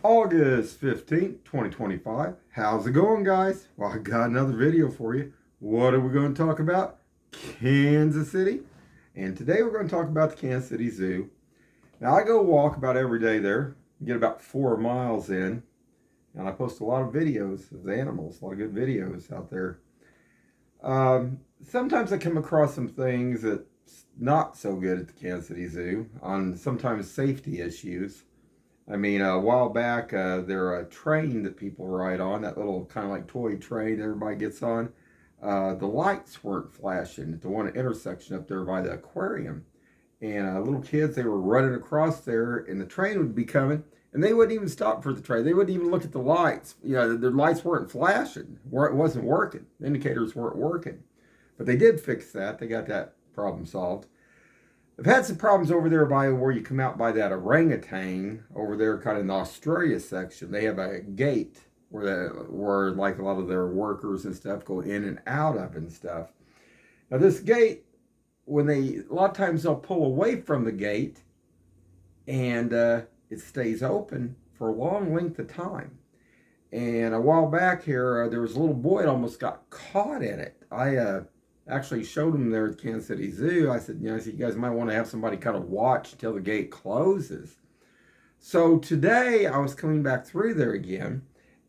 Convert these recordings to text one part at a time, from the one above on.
August 15th, 2025. How's it going, guys? Well, I got another video for you. What are we going to talk about? Kansas City. And today we're going to talk about the Kansas City Zoo. Now, I go walk about every day there, get about 4 miles in, and I post a lot of videos of the animals, a lot of good videos out there. Sometimes I come across some things that's not so good at the Kansas City Zoo on sometimes safety issues. I mean, a while back, there a train that people ride on, that little kind of like toy train everybody gets on. The lights weren't flashing at the one intersection up there by the aquarium. And little kids, they were running across there, and the train would be coming, and they wouldn't even stop for the train. They wouldn't even look at the lights. You know, their lights weren't flashing. It wasn't working. The indicators weren't working. But they did fix that. They got that problem solved. I've had some problems over there by where you come out by that orangutan over there, kind of in the Australia section. They have a gate where like a lot of their workers and stuff go in and out of and stuff. Now this gate, a lot of times they'll pull away from the gate, and it stays open for a long length of time. And a while back here, there was a little boy that almost got caught in it. I actually showed him there at Kansas City Zoo. I said, you guys might want to have somebody kind of watch until the gate closes. So today I was coming back through there again,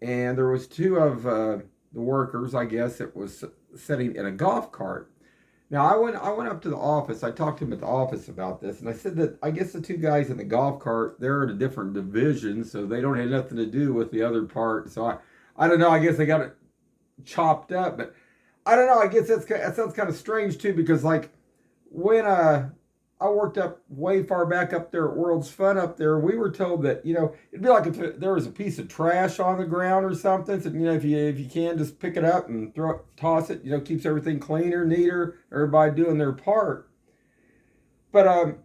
and there was two of the workers, I guess, that was sitting in a golf cart. Now I went up to the office. I talked to him at the office about this, and I said that I guess the two guys in the golf cart, they're in a different division, so they don't have nothing to do with the other part. So I don't know. I guess they got it chopped up, but I don't know. I guess that sounds kind of strange too, because like when I worked up way far back up there at World's Fun up there, we were told that it'd be like if there was a piece of trash on the ground or something. So if you can just pick it up and toss it, keeps everything cleaner, neater. Everybody doing their part. But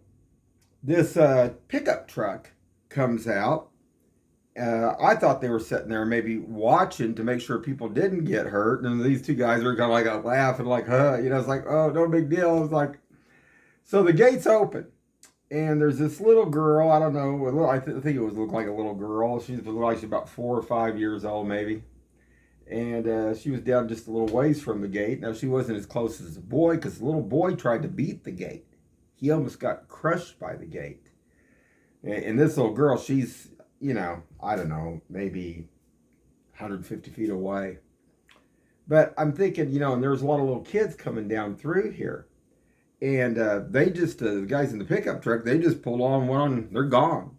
this pickup truck comes out. I thought they were sitting there maybe watching to make sure people didn't get hurt. And these two guys are kind of like laughing, like, it's like, oh, no big deal. It's like, so the gate's open, and there's this little girl. I don't know. I think it looked like a little girl. She's like about 4 or 5 years old, maybe. And she was down just a little ways from the gate. Now, she wasn't as close as the boy, because the little boy tried to beat the gate. He almost got crushed by the gate. And this little girl, she's, I don't know, maybe 150 feet away. But I'm thinking, and there's a lot of little kids coming down through here. And the guys in the pickup truck, they just pulled on one, they're gone.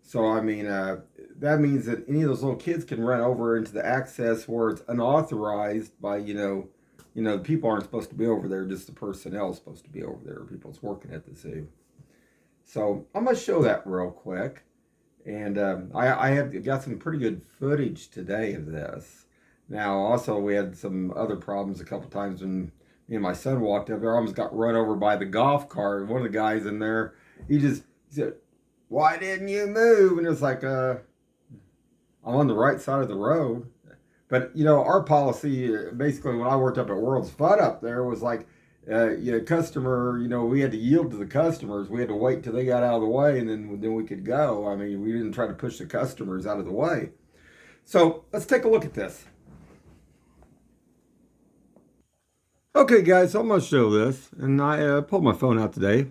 So, I mean, that means that any of those little kids can run over into the access where it's unauthorized by, the people aren't supposed to be over there, just the personnel is supposed to be over there, people that's working at the zoo. So, I'm going to show that real quick. And I have got some pretty good footage today of this. Now, also, we had some other problems a couple times when me and my son walked up there. I almost got run over by the golf cart. One of the guys in there, he said, "Why didn't you move?" And it's like, I'm on the right side of the road. But, our policy, basically, when I worked up at World's Fun up there, was like, customer, we had to yield to the customers. We had to wait until they got out of the way, and then we could go. I mean, we didn't try to push the customers out of the way. So let's take a look at this. Okay, guys, so I'm going to show this, and I pulled my phone out today.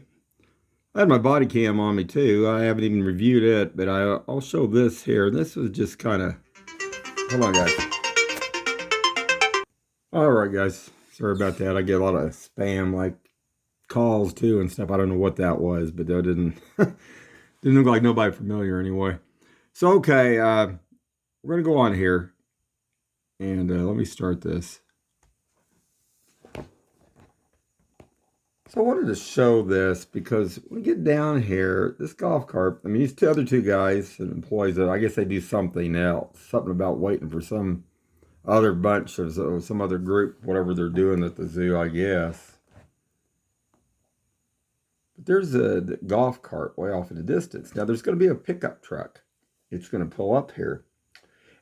I had my body cam on me, too. I haven't even reviewed it, but I'll show this here. This was just kind of... Hold on, guys. All right, guys. Sorry about that. I get a lot of spam, like, calls, too, and stuff. I don't know what that was, but that didn't look like nobody familiar anyway. So, okay, we're going to go on here, and let me start this. So I wanted to show this because when we get down here, this golf cart, I mean, these other two guys and employees, I guess they do something else, something about waiting for some other bunch of some other group, whatever they're doing at the zoo, I guess. But there's a golf cart way off in the distance. Now there's going to be a pickup truck. It's going to pull up here.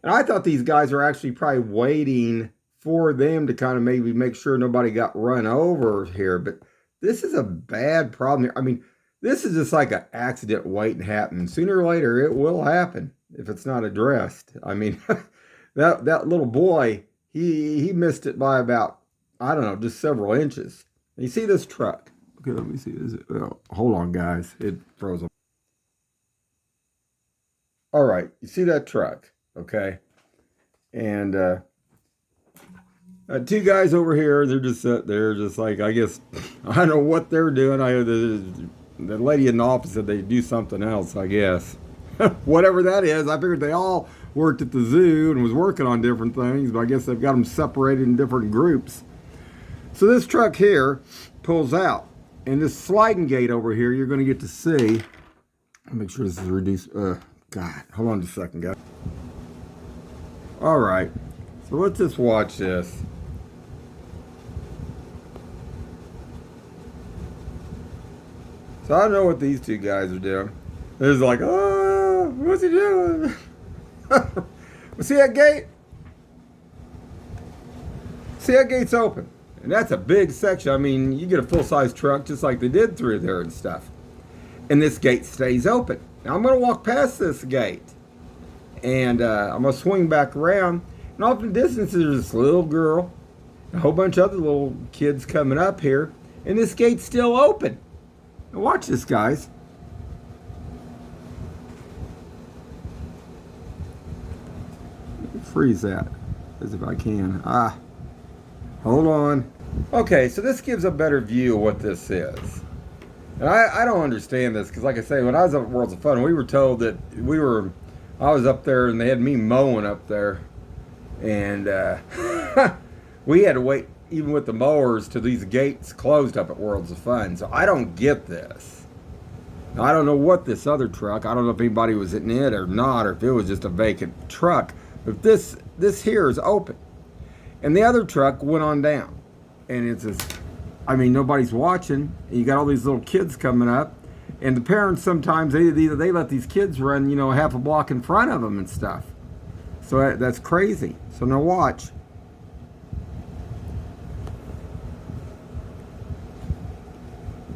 And I thought these guys are actually probably waiting for them to kind of maybe make sure nobody got run over here, but this is a bad problem here. I mean, this is just like an accident waiting to happen. Sooner or later, it will happen. if it's not addressed. I mean, that little boy, he missed it by about, I don't know, just several inches. And you see this truck? Okay, let me see. Oh, hold on, guys. It froze. All right, you see that truck? Okay, and two guys over here. They're just like, I guess, I don't know what they're doing. The lady in the office said they do something else, I guess. Whatever that is, I figured they all worked at the zoo and was working on different things, but I guess they've got them separated in different groups. So this truck here pulls out, and this sliding gate over here, you're going to get to see. Make sure this is reduced. God, hold on just a second, guys. All right, so let's just watch this. So I don't know what these two guys are doing. They're just like, oh, what's he doing? See that gate? See that gate's open. And that's a big section. I mean, you get a full-size truck just like they did through there and stuff. And this gate stays open. Now I'm going to walk past this gate. And I'm going to swing back around. And off in the distance there's this little girl. A whole bunch of other little kids coming up here. And this gate's still open. Now watch this, guys. Freeze that as if I can. Hold on. Okay, so this gives a better view of what this is. And I don't understand this because, like I say, when I was up at Worlds of Fun, we were told that I was up there and they had me mowing up there. And we had to wait, even with the mowers, till these gates closed up at Worlds of Fun. So I don't get this. Now, I don't know what this other truck, I don't know if anybody was in it or not, or if it was just a vacant truck. But this here is open. And the other truck went on down. And it's just, I mean, nobody's watching. And you got all these little kids coming up. And the parents sometimes, they let these kids run, half a block in front of them and stuff. So that's crazy. So now watch.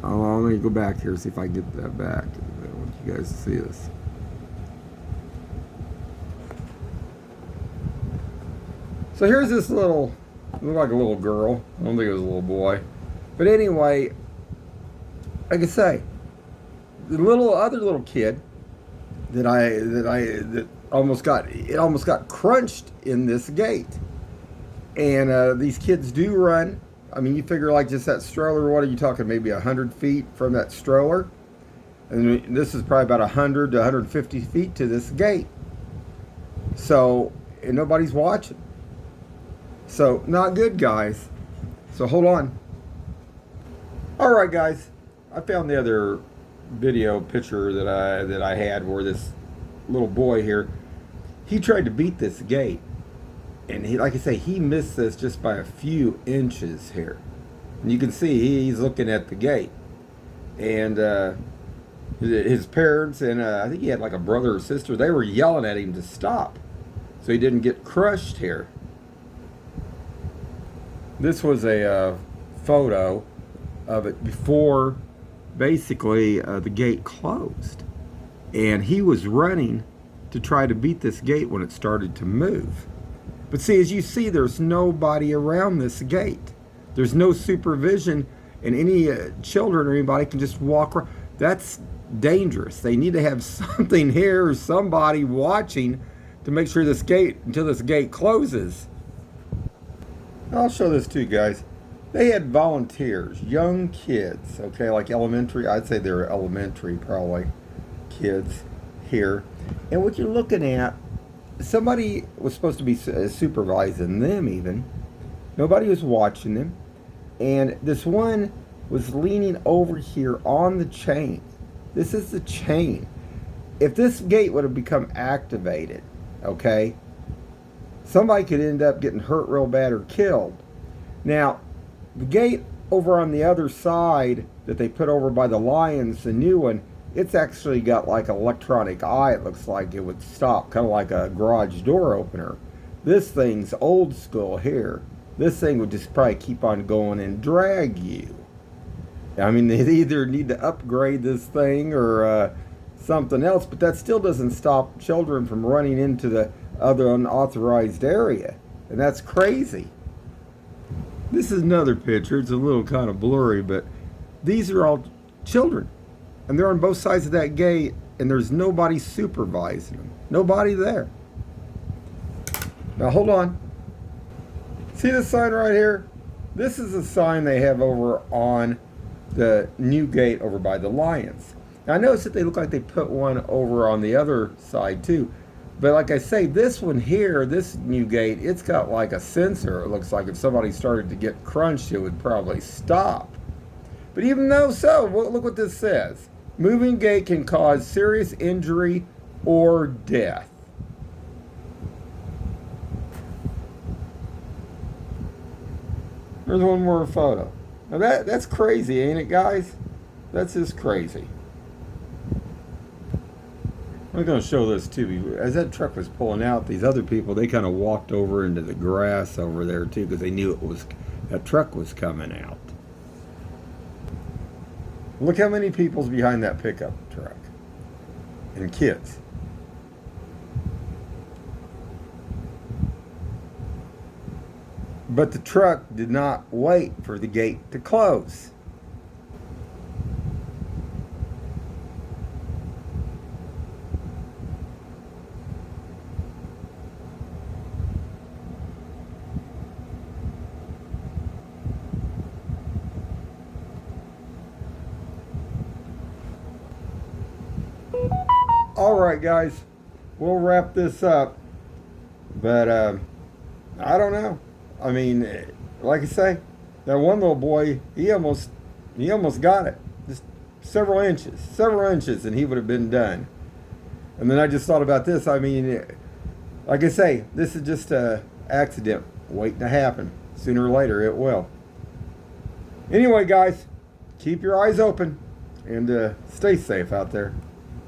Oh, let me go back here, see if I can get that back. I want you guys to see this. So here's this looked like a little girl. I don't think it was a little boy. But anyway, like I say, the other little kid that almost got crunched in this gate. And these kids do run. I mean, you figure like just that stroller, what are you talking, maybe 100 feet from that stroller? And this is probably about 100 to 150 feet to this gate. So, and nobody's watching. So, not good, guys. So, hold on. Alright, guys. I found the other video picture that I had where this little boy here, he tried to beat this gate. And he, like I say, he missed this just by a few inches here. And you can see he's looking at the gate. And his parents, and I think he had like a brother or sister, they were yelling at him to stop so he didn't get crushed here. This was a photo of it before basically the gate closed. And he was running to try to beat this gate when it started to move. But see, as you see, there's nobody around this gate. There's no supervision, and any children or anybody can just walk around. That's dangerous. They need to have something here or somebody watching to make sure until this gate closes. I'll show this to you guys. They had volunteers, young kids, okay, like elementary. I'd say they're elementary, probably, kids here. And what you're looking at, somebody was supposed to be supervising them even. Nobody was watching them. And this one was leaning over here on the chain. This is the chain. If this gate would have become activated, okay, somebody could end up getting hurt real bad or killed. Now, the gate over on the other side that they put over by the lions, the new one, it's actually got like an electronic eye. It looks like it would stop, kind of like a garage door opener. This thing's old school here. This thing would just probably keep on going and drag you. I mean, they either need to upgrade this thing or something else, but that still doesn't stop children from running into the other unauthorized area. And that's crazy. This is another picture. It's a little kind of blurry, but these are all children. And they're on both sides of that gate, and there's nobody supervising them. Nobody there. Now hold on. See this sign right here? This is a sign they have over on the new gate over by the Lions. Now I noticed that they look like they put one over on the other side too. But like I say, this one here, this new gate, it's got like a sensor. It looks like if somebody started to get crunched, it would probably stop. But even though so, look what this says. Moving gate can cause serious injury or death. There's one more photo. Now that's crazy, ain't it, guys? That's just crazy. I'm going to show this too. As that truck was pulling out, these other people, they kind of walked over into the grass over there too, because they knew that truck was coming out. Look how many people's behind that pickup truck. And kids. But the truck did not wait for the gate to close. All right, guys, we'll wrap this up. But I don't know. I mean, like I say, that one little boy, he almost got it. Just several inches, and he would have been done. And then I just thought about this. I mean, like I say, this is just a accident waiting to happen. Sooner or later, it will. Anyway, guys, keep your eyes open and stay safe out there.